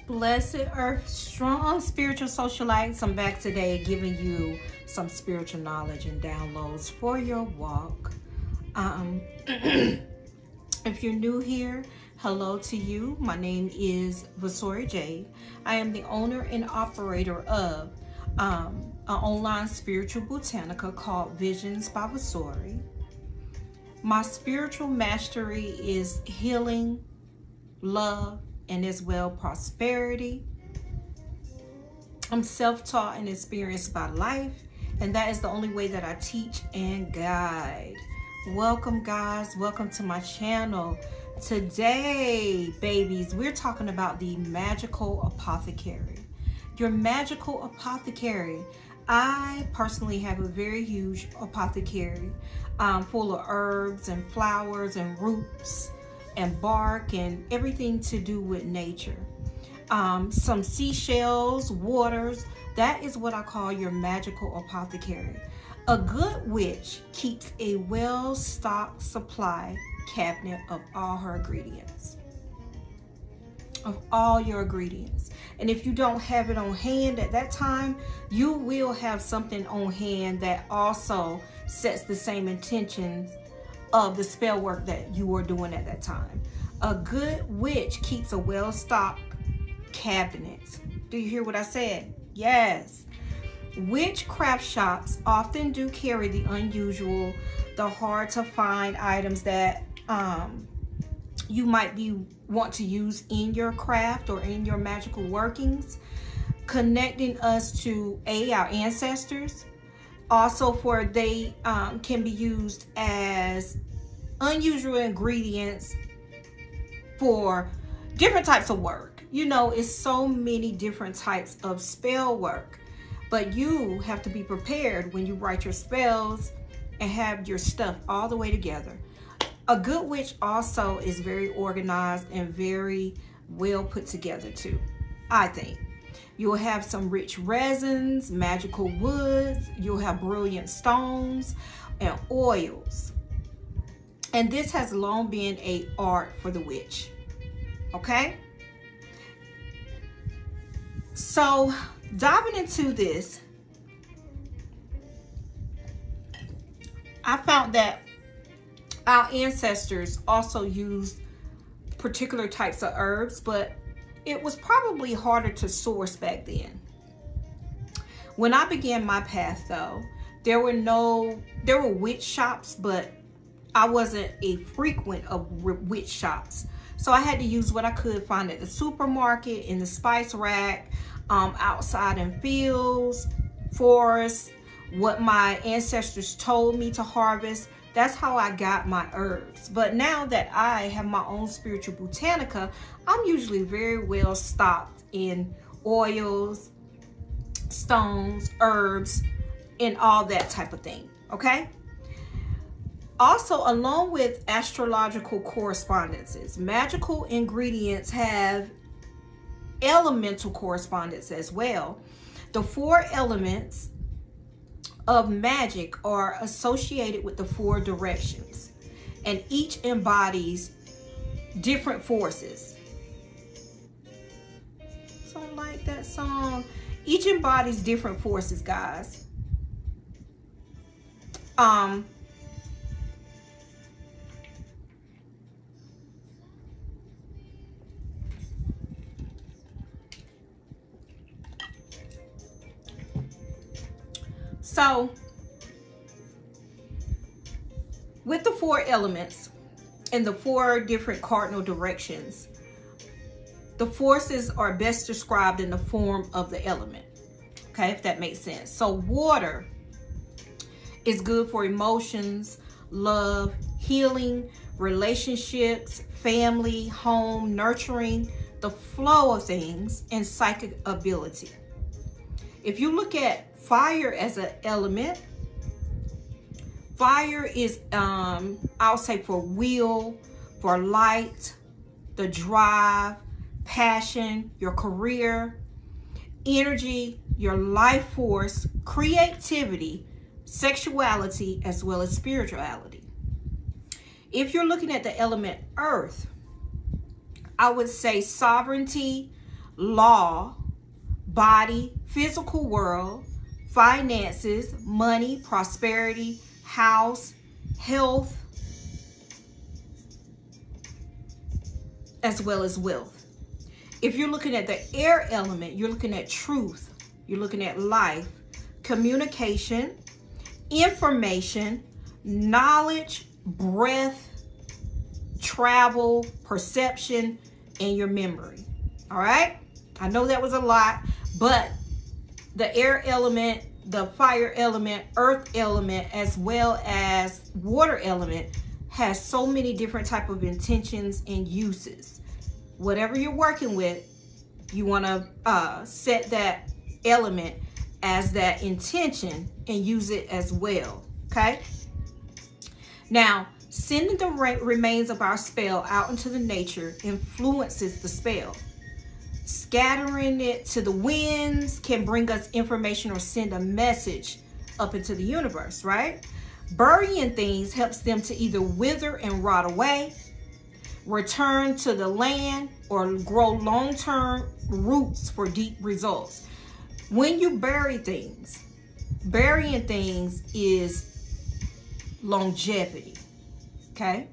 Blessed Earth Strong Spiritual Socialites. I'm back today giving you some spiritual knowledge and downloads for your walk. If you're new here, hello to you. My name is Vasori J. I am the owner and operator of an online spiritual botanica called Visions by Vasori. My spiritual mastery is healing, love, and as well prosperity. I'm self-taught and experienced by life, and that is the only way that I teach and guide. Welcome guys, welcome to my channel. Today, babies, we're talking about the Magickal Apothecary. Your Magickal Apothecary. I personally have a very huge apothecary full of herbs and flowers and roots and bark and everything to do with nature. Some seashells, waters. That is what I call your Magickal Apothecary. A good witch keeps a well-stocked supply cabinet of all her ingredients. Of all your ingredients. And if you don't have it on hand at that time, you will have something on hand that also sets the same intentions of the spell work that you are doing at that time. A good witch keeps a well-stocked cabinet. Do you hear what I said? Yes. Witchcraft shops often do carry the unusual, the hard to find items that you might want to use in your craft or in your magical workings, connecting us to our ancestors. Also, for they can be used as unusual ingredients for different types of work. You know, it's so many different types of spell work, but you have to be prepared when you write your spells and have your stuff all the way together. A good witch also is very organized and very well put together too, I think. You'll have some rich resins, magical woods, you'll have brilliant stones and oils. And this has long been an art for the witch, okay? So diving into this, I found that our ancestors also used particular types of herbs, but it was probably harder to source back then. When I began my path though, there were witch shops, but I wasn't a frequent of witch shops. So I had to use what I could find at the supermarket, in the spice rack, outside in fields, forests, what my ancestors told me to harvest. That's how I got my herbs. But now that I have my own spiritual botanica, I'm usually very well stocked in oils, stones, herbs, and all that type of thing, okay? Also, along with astrological correspondences, magical ingredients have elemental correspondence as well. The 4 elements of magic are associated with the 4 directions, and each embodies different forces. So I like that song. Each embodies different forces, guys. So with the 4 elements and the 4 different cardinal directions, the forces are best described in the form of the element. Okay, if that makes sense. So water is good for emotions, love, healing, relationships, family, home, nurturing, the flow of things, and psychic ability. If you look at fire as an element, fire is, I'll say, for will, for light, the drive, passion, your career. energy, your life force, creativity, sexuality, as well as spirituality. If you're looking at the element earth, I would say sovereignty, law, body, physical world, finances, money, prosperity, house, health, as well as wealth. If you're looking at the air element, you're looking at truth, you're looking at life, communication, information, knowledge, breath, travel, perception, and your memory. All right? I know that was a lot, but the air element, the fire element, earth element, as well as water element has so many different type of intentions and uses. Whatever you're working with, you want to set that element as that intention and use it as well. Okay? Now, sending the remains of our spell out into the nature influences the spell. Scattering it to the winds can bring us information or send a message up into the universe, right? Burying things helps them to either wither and rot away, return to the land, or grow long-term roots for deep results. When you bury things, burying things is longevity, okay?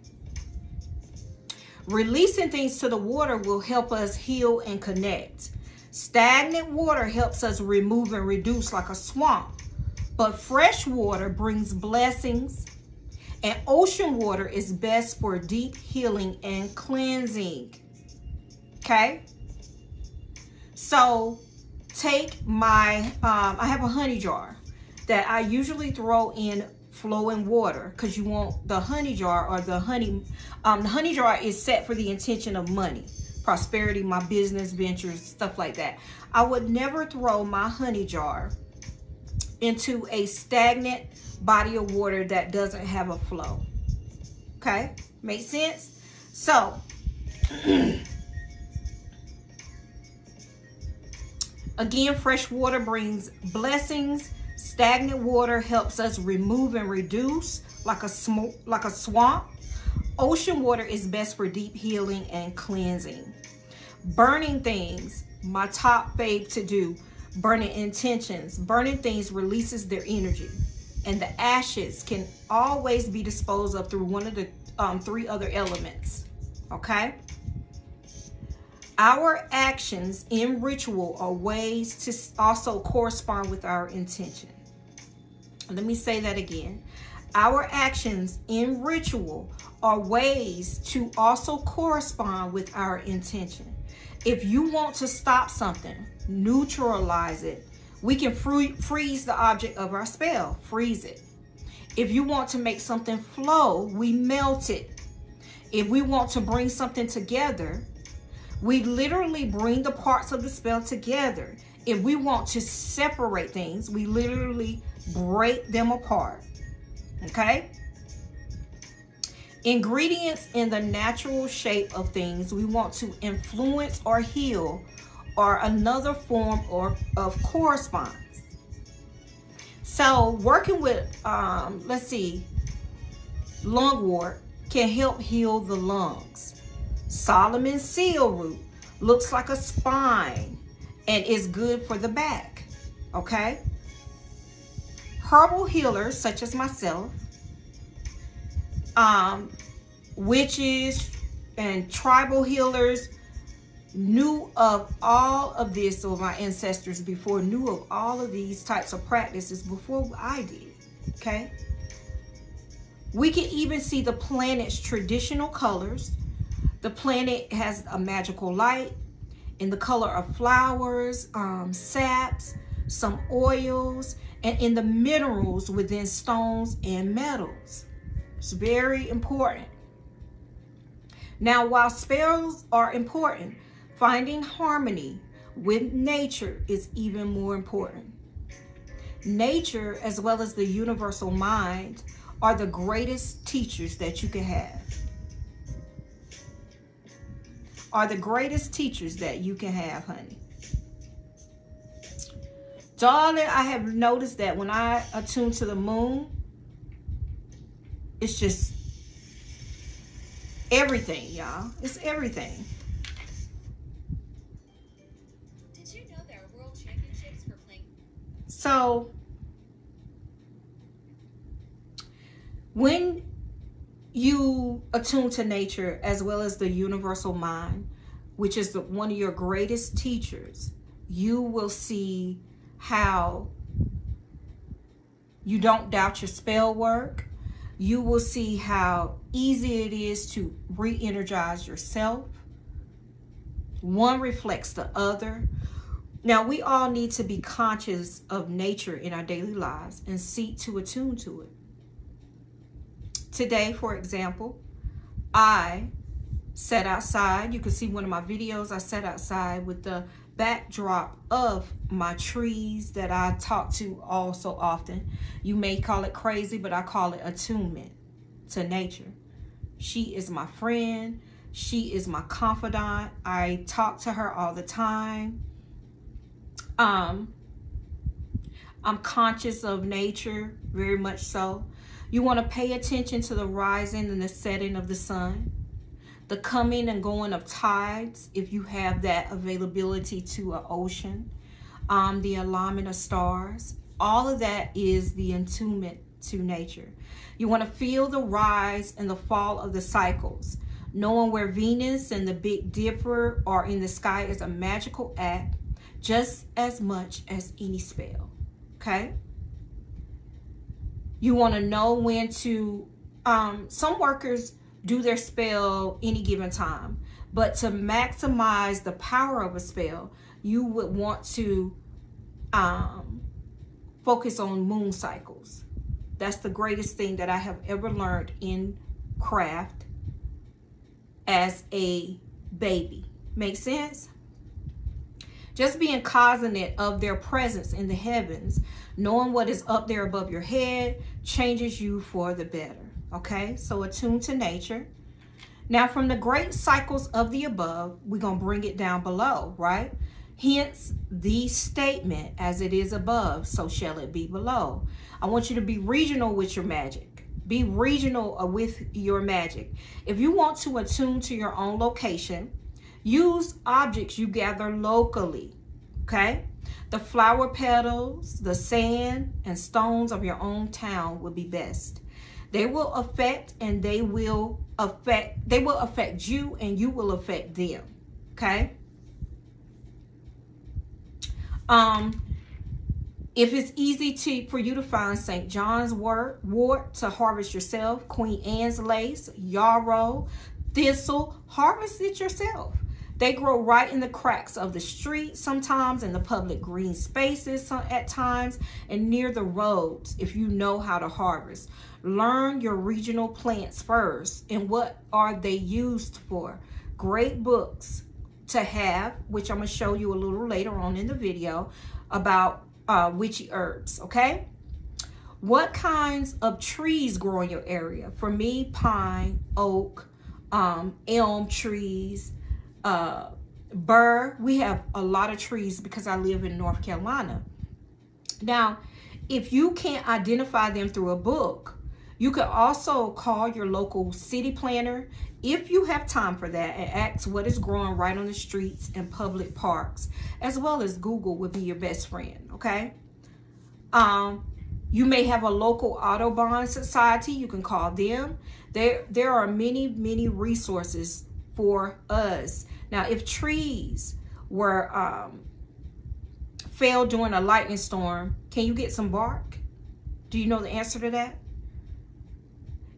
Releasing things to the water will help us heal and connect. Stagnant water helps us remove and reduce like a swamp, but fresh water brings blessings, and ocean water is best for deep healing and cleansing. Okay? So take my, I have a honey jar that I usually throw in flowing water because you want the honey jar or the honey jar is set for the intention of money, prosperity, my business ventures, stuff like that. I would never throw my honey jar into a stagnant body of water that doesn't have a flow. Okay, make sense? So again, fresh water brings blessings. Stagnant water helps us remove and reduce like a swamp. Ocean water is best for deep healing and cleansing. Burning things, my top fave to do. Burning intentions. Burning things releases their energy, and the ashes can always be disposed of through one of the 3 other elements. Okay? Our actions in ritual are ways to also correspond with our intention. Let me say that again. Our actions in ritual are ways to also correspond with our intention. If you want to stop something, neutralize it, we can freeze the object of our spell, freeze it. If you want to make something flow, we melt it. If we want to bring something together, we literally bring the parts of the spell together. If we want to separate things, we literally break them apart. Okay? Ingredients in the natural shape of things we want to influence or heal are another form of correspondence. So working with, let's see, lungwort can help heal the lungs. Solomon's seal root looks like a spine and is good for the back. Okay? Herbal healers such as myself, witches and tribal healers knew of all of this, or my ancestors before knew of all of these types of practices before I did. Okay? We can even see the planet's traditional colors. The planet has a magical light in the color of flowers, saps, some oils, and in the minerals within stones and metals. It's very important. Now, while spells are important, finding harmony with nature is even more important. Nature, as well as the universal mind, are the greatest teachers that you can have. Are the greatest teachers that you can have, honey. Darling, I have noticed that when I attune to the moon, it's just everything, y'all. It's everything. Did you know there are world championships for playing? So, when you attune to nature as well as the universal mind, which is one of your greatest teachers, you will see how you don't doubt your spell work. You will see how easy it is to re-energize yourself. One reflects the other. Now, we all need to be conscious of nature in our daily lives and seek to attune to it. Today, for example, I sat outside. You can see one of my videos. I sat outside with the backdrop of my trees that I talk to all so often. You may call it crazy, but I call it attunement to nature. She is my friend. She is my confidant. I talk to her all the time. I'm conscious of nature, very much so. You want to pay attention to the rising and the setting of the sun, the coming and going of tides, if you have that availability to an ocean, the alignment of stars. All of that is the attunement to nature. You want to feel the rise and the fall of the cycles. Knowing where Venus and the Big Dipper are in the sky is a magical act, just as much as any spell, okay? You want to know when to, some workers do their spell any given time, but to maximize the power of a spell, you would want to focus on moon cycles. That's the greatest thing that I have ever learned in craft as a baby. Make sense? Just being cognizant of their presence in the heavens, knowing what is up there above your head, changes you for the better. Okay, so attune to nature. Now, from the great cycles of the above, we're going to bring it down below, right? Hence, the statement, as it is above, so shall it be below. I want you to be regional with your magic. Be regional with your magic. If you want to attune to your own location, use objects you gather locally, okay? The flower petals, the sand, and stones of your own town would be best. They will affect you, and you will affect them, okay? If it's easy for you to find St. John's wort to harvest yourself, Queen Anne's lace, yarrow, thistle, harvest it yourself. They grow right in the cracks of the street, sometimes in the public green spaces at times, and near the roads if you know how to harvest. Learn your regional plants first and what are they used for. Great books to have, which I'm going to show you a little later on in the video, about witchy herbs, okay? What kinds of trees grow in your area? For me, pine, oak, elm trees, burr. We have a lot of trees because I live in North Carolina. Now, if you can't identify them through a book, you could also call your local city planner if you have time for that and ask what is growing right on the streets and public parks, as well as Google would be your best friend, okay? You may have a local Audubon society. You can call them. There are many resources for us. Now, if trees were fell during a lightning storm, can you get some bark? Do you know the answer to that?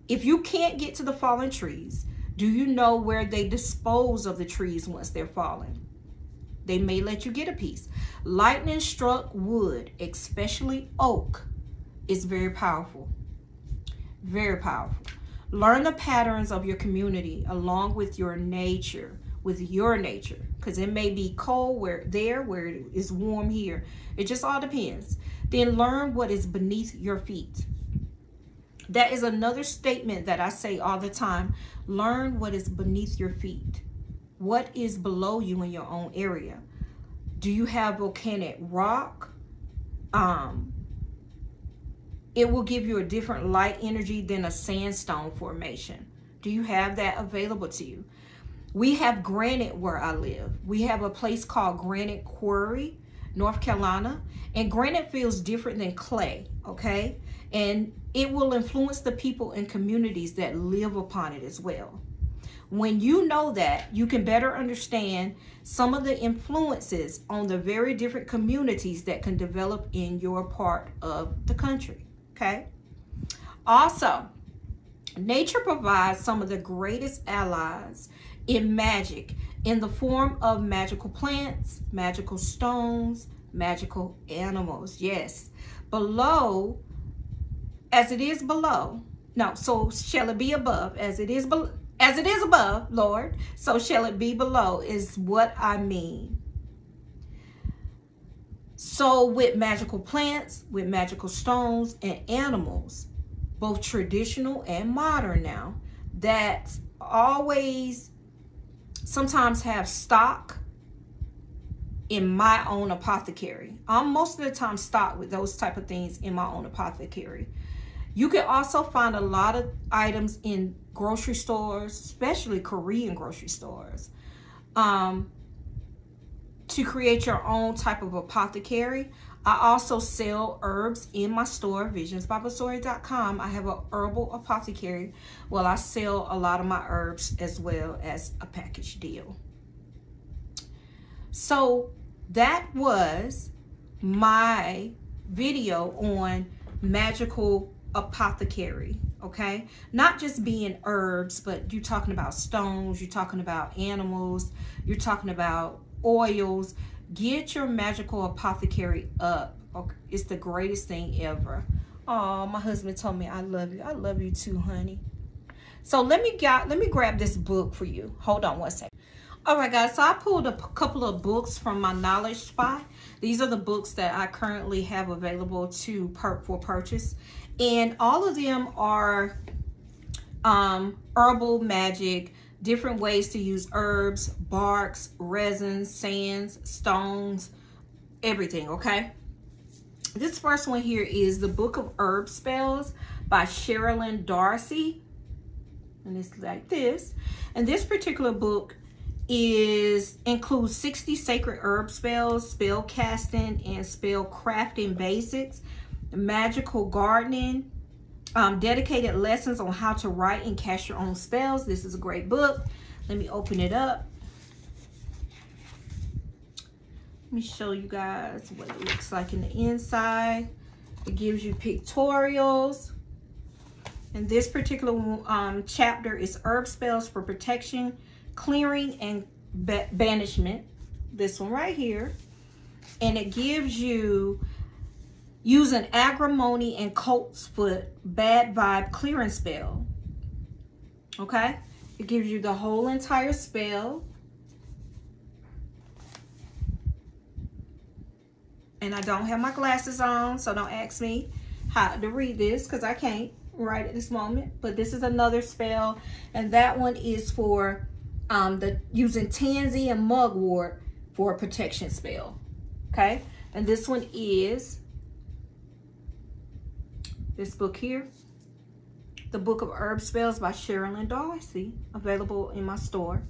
If you can't get to the fallen trees, do you know where they dispose of the trees once they're fallen? They may let you get a piece. Lightning struck wood, especially oak, is very powerful. Very powerful. Learn the patterns of your community along with your nature, because it may be cold where it is warm here. It just all depends. Then learn what is beneath your feet. That is another statement that I say all the time. Learn what is beneath your feet. What is below you in your own area? Do you have volcanic rock? it will give you a different light energy than a sandstone formation. Do you have that available to you? We have granite where I live. We have a place called Granite Quarry, North Carolina, and granite feels different than clay, okay? And it will influence the people and communities that live upon it as well. When you know that, you can better understand some of the influences on the very different communities that can develop in your part of the country, okay? Also, nature provides some of the greatest allies in magic in the form of magical plants, magical stones, magical animals. Yes, below, as it is below. No, so shall it be above, as it is below. As it is above, Lord, so shall it be below, is what I mean. So with magical plants, with magical stones and animals, both traditional and modern now, that always sometimes have stock in my own apothecary. I'm most of the time stocked with those type of things in my own apothecary. You can also find a lot of items in grocery stores, especially Korean grocery stores, to create your own type of apothecary. I also sell herbs in my store, visionsbyvasori.com. I have a herbal apothecary. Well, I sell a lot of my herbs as well as a package deal. So that was my video on magical apothecary, okay? Not just being herbs, but you're talking about stones, you're talking about animals, you're talking about oils. Get your magical apothecary up. Okay? It's the greatest thing ever. Oh, my husband told me I love you. I love you too, honey. So let me grab this book for you. Hold on one second. All right, guys, so I pulled a couple of books from my knowledge spot. These are the books that I currently have available for purchase. And all of them are herbal magic, different ways to use herbs, barks, resins, sands, stones, everything, okay? This first one here is the Book of Herb Spells by Sherilyn Darcy. And it's like this. And this particular book includes 60 sacred herb spells, spell casting, and spell crafting basics, magical gardening, dedicated lessons on how to write and cast your own spells. This is a great book. Let me open it up. Let me show you guys what it looks like in the inside. It gives you pictorials. And this particular chapter is herb spells for protection, clearing, and banishment. This one right here. And it gives you use an agrimony and colt's foot bad vibe clearing spell. Okay? It gives you the whole entire spell. And I don't have my glasses on, so don't ask me how to read this because I can't right at this moment. But this is another spell, and that one is for using tansy and mugwort for a protection spell. Okay? And this one is this book here, The Book of Herb Spells by Sherilyn Darcy, available in my store.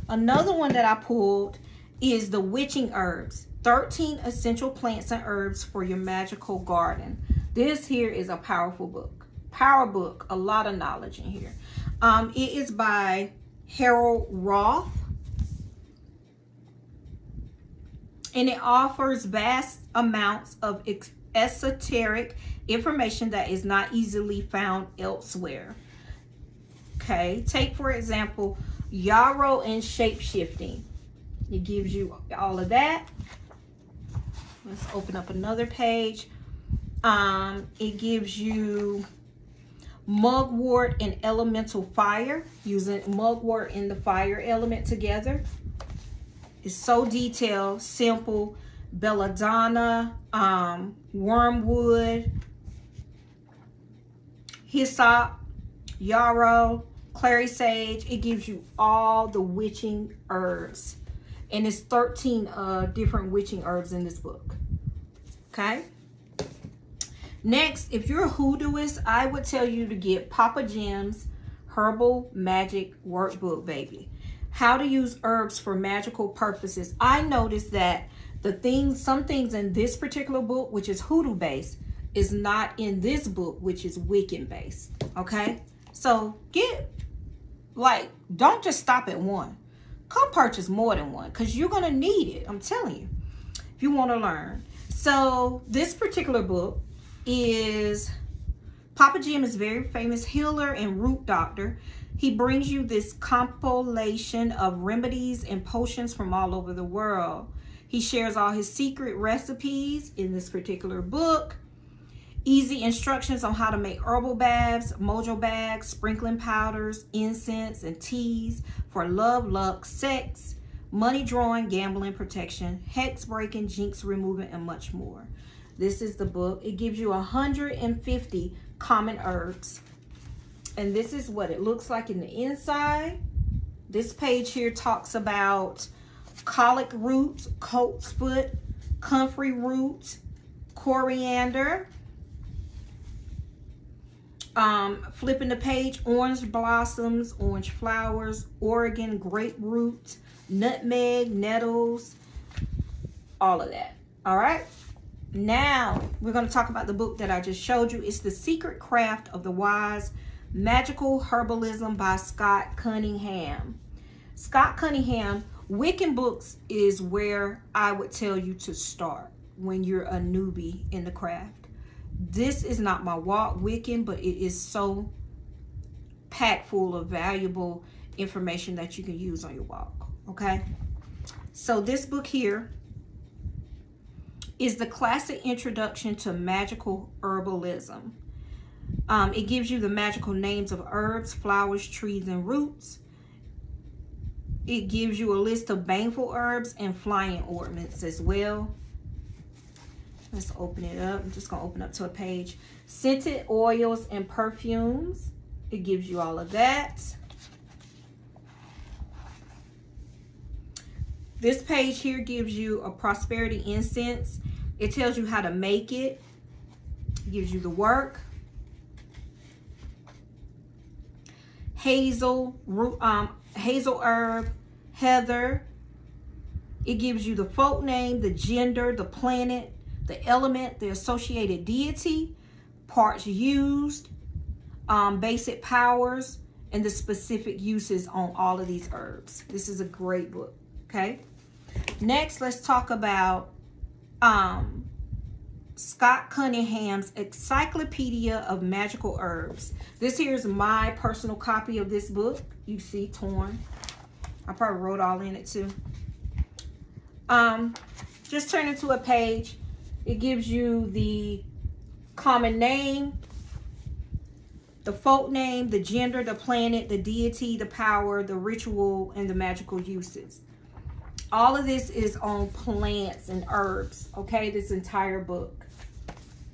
Another one that I pulled is The Witching Herbs, 13 Essential Plants and Herbs for Your Magical Garden. This here is a powerful book. Power book, a lot of knowledge in here. It is by Harold Roth. And it offers vast amounts of esoteric information that is not easily found elsewhere. Okay, take for example, yarrow and shape-shifting. It gives you all of that. Let's open up another page. It gives you mugwort and elemental fire, using mugwort and the fire element together. It's so detailed, simple. Belladonna, wormwood, hyssop, yarrow, clary sage. It gives you all the witching herbs. And it's 13 different witching herbs in this book. Okay? Next, if you're a hoodooist, I would tell you to get Papa Jim's Herbal Magic Workbook, baby. How to use herbs for magical purposes. I noticed that some things in this particular book, which is hoodoo based, is not in this book, which is Wiccan based. Okay, so don't just stop at one. Come purchase more than one, because you're gonna need it. I'm telling you, if you want to learn. So this particular book is Papa Jim is a very famous healer and root doctor. He brings you this compilation of remedies and potions from all over the world. He shares all his secret recipes in this particular book. Easy instructions on how to make herbal baths, mojo bags, sprinkling powders, incense, and teas for love, luck, sex, money drawing, gambling, protection, hex breaking, jinx removing, and much more. This is the book. It gives you 150 common herbs. And this is what it looks like in the inside. This page here talks about colic root, colt's foot, comfrey root, coriander. Flipping the page, orange blossoms, orange flowers, Oregon grapefruit, nutmeg, nettles, all of that. All right. Now we're going to talk about the book that I just showed you. It's The Secret Craft of the Wise, Magical Herbalism by Scott Cunningham. Scott Cunningham, Wiccan books is where I would tell you to start when you're a newbie in the craft. This is not my walk Wiccan, but it is so packed full of valuable information that you can use on your walk. Okay. So this book here is the classic introduction to magical herbalism. It gives you the magical names of herbs, flowers, trees, and roots. It gives you a list of baneful herbs and flying ornaments as well. Let's open it up. I'm just going to open up to a page. Scented oils and perfumes. It gives you all of that. This page here gives you a prosperity incense. It tells you how to make it. It gives you the work. Hazel herb, heather. It gives you the folk name, the gender, the planet, the element, the associated deity, parts used, basic powers, and the specific uses on all of these herbs. This is a great book. Okay. Next, let's talk about Scott Cunningham's Encyclopedia of Magical Herbs. This here is my personal copy of this book. You see, torn. I probably wrote all in it too. Just turn it to a page. It gives you the common name, the folk name, the gender, the planet, the deity, the power, the ritual, and the magical uses. All of this is on plants and herbs, okay? This entire book.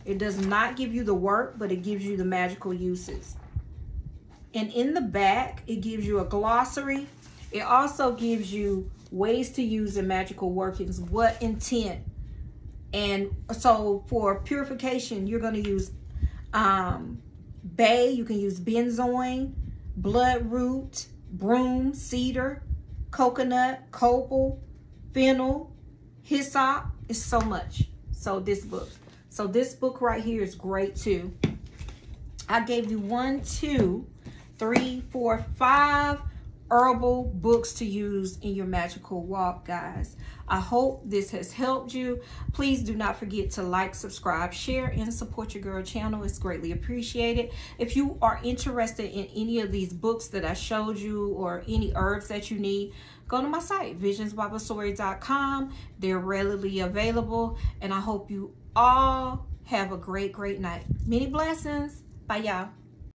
It does not give you the work, but it gives you the magical uses. And in the back, it gives you a glossary. It also gives you ways to use the magical workings, what intent. And so for purification, you're going to use bay, you can use benzoin, bloodroot, broom, cedar, coconut, copal, fennel, hyssop. It's so much. So this book right here is great too. I gave you 1, 2, 3, 4, 5 herbal books to use in your magical walk, guys. I hope this has helped you. Please do not forget to like, subscribe, share, and support your girl channel. It's greatly appreciated. If you are interested in any of these books that I showed you or any herbs that you need, go to my site, visionsbyvasori.com. They're readily available, and I hope you all have a great night. Many blessings. Bye, y'all.